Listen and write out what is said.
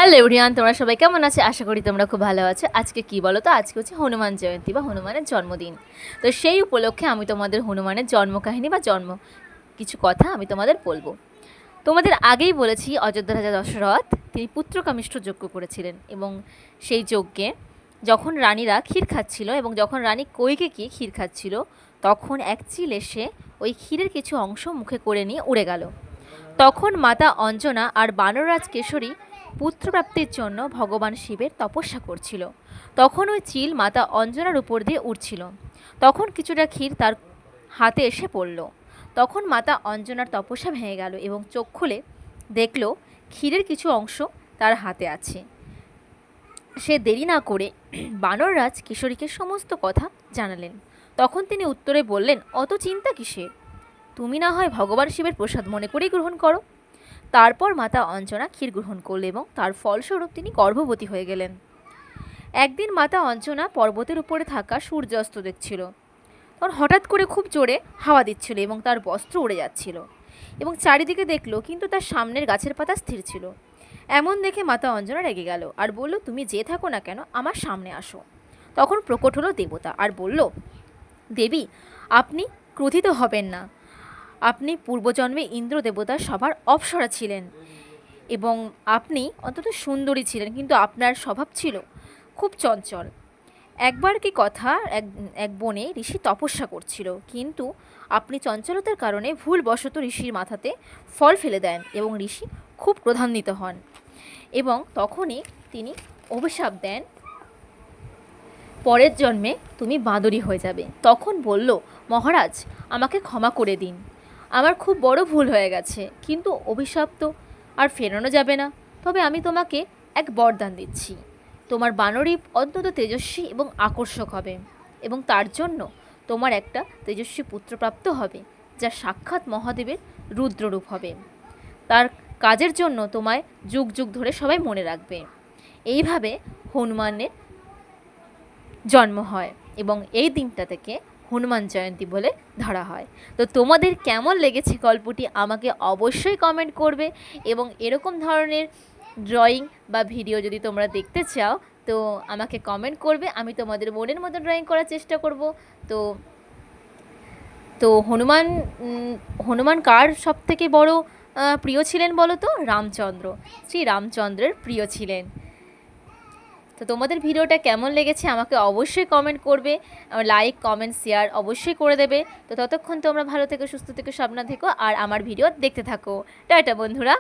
Hello everyone, তোমরা সবাই কেমন আছে? আশা করি তোমরা খুব ভালো আছো। আজকে কি বলো তো, আজকে হচ্ছে হনুমান জয়ন্তী বা হনুমানের জন্মদিন। তো সেই উপলক্ষে আমি তোমাদের হনুমানের জন্মকাহিনী বা কিছু কথা আমি তোমাদের বলবো। তোমাদের আগেই বলেছি অযোধ্যা রাজা দশরথ তিনি পুত্রকামিষ্ঠ যজ্ঞ করেছিলেন, এবং সেই যজ্ঞে যখন রানীরা ক্ষীর খাচ্ছিল এবং যখন রানী কইকেয়ী ক্ষীর খাচ্ছিল, তখন এক চিল এসে ওই ক্ষীরের কিছু অংশ মুখে করে নিয়ে উড়ে গেল। তখন মাতা অঞ্জনা আর বানররাজ কেশরী পুত্রপ্রাপ্তির জন্য ভগবান শিবের তপস্যা করছিল। তখন ওই চিল মাতা অঞ্জনার উপর দিয়ে উড়ছিল। তখন কিছুটা ক্ষীর তার হাতে এসে পড়ল। তখন মাতা অঞ্জনার তপস্যা ভেঙে গেল এবং চোখ খুলে দেখল ক্ষীরের কিছু অংশ তার হাতে আছে। সে দেরি না করে বানররাজ কিশোরীকে সমস্ত কথা জানালেন। তখন তিনি উত্তরে বললেন, অত চিন্তা কিসের? তুমি না হয় ভগবান শিবের প্রসাদ মনে করেই গ্রহণ করো। তারপর মাতা অঞ্জনা ক্ষীর গ্রহণ করল এবং তার ফলস্বরূপ তিনি গর্ভবতী হয়ে গেলেন। একদিন মাতা অঞ্জনা পর্বতের উপরে থাকা সূর্যাস্ত দেখছিল। তখন হঠাৎ করে খুব জোরে হাওয়া দিচ্ছিল এবং তার বস্ত্র উড়ে যাচ্ছিল এবং চারিদিকে দেখলো, কিন্তু তার সামনের গাছের পাতা স্থির ছিল। এমন দেখে মাতা অঞ্জনা রেগে গেল আর বলল, তুমি যে থাকো না কেন, আমার সামনে আসো। তখন প্রকট হলো দেবতা আর বলল, দেবী, আপনি ক্রোধিত হবেন না। আপনি পূর্বজন্মে ইন্দ্র দেবতার সভার অপ্সরা ছিলেন এবং আপনি অন্তত সুন্দরী ছিলেন, কিন্তু আপনার স্বভাব ছিল খুব চঞ্চল। একবার কি কথা, এক বনে ঋষি তপস্যা করছিল, কিন্তু আপনি চঞ্চলতার কারণে ভুলবশত ঋষির মাথাতে ফল ফেলে দেন এবং ঋষি খুব ক্রোধান্বিত হন এবং তখনই তিনি অভিশাপ দেন, পরের জন্মে তুমি বাঁদরী হয়ে যাবে। তখন বলল, মহারাজ, আমাকে ক্ষমা করে দিন, আমার খুব বড় ভুল হয়ে গেছে, কিন্তু অভিশাপ তো আর ফেরানো যাবে না। তবে আমি তোমাকে এক বরদান দিচ্ছি, তোমার বানরী অত্যন্ত তেজস্বী এবং আকর্ষক হবে এবং তার জন্য তোমার একটা তেজস্বী পুত্রপ্রাপ্ত হবে, যা সাক্ষাৎ মহাদেবের রুদ্ররূপ হবে। তার কাজের জন্য তোমায় যুগ যুগ ধরে সবাই মনে রাখবে। এইভাবে হনুমানের জন্ম হয় এবং এই দিনটা থেকে হনুমান জয়ন্তী বলে ধরা হয়। তো তোমাদের কেমন লেগেছে গল্পটি আমাকে অবশ্যই কমেন্ট করবে, এবং এরকম ধরনের ড্রয়িং বা ভিডিও যদি তোমরা দেখতে চাও তো আমাকে কমেন্ট করবে। আমি তোমাদের মনের মতো ড্রয়িং করার চেষ্টা করব। তো তো হনুমান কার সবথেকে বড় প্রিয় ছিলেন বলো তো? রামচন্দ্র, শ্রী রামচন্দ্রের প্রিয় ছিলেন। তো তোমাদের ভিডিওটা কেমন লেগেছে আমাকে অবশ্যই কমেন্ট করবে, লাইক কমেন্ট শেয়ার অবশ্যই করে দেবে। তো ততক্ষণ তোমরা ভালো থেকো, সুস্থ থেকো, সাবধানে থেকো আর আমার ভিডিও দেখতে থাকো। টাটা বন্ধুরা।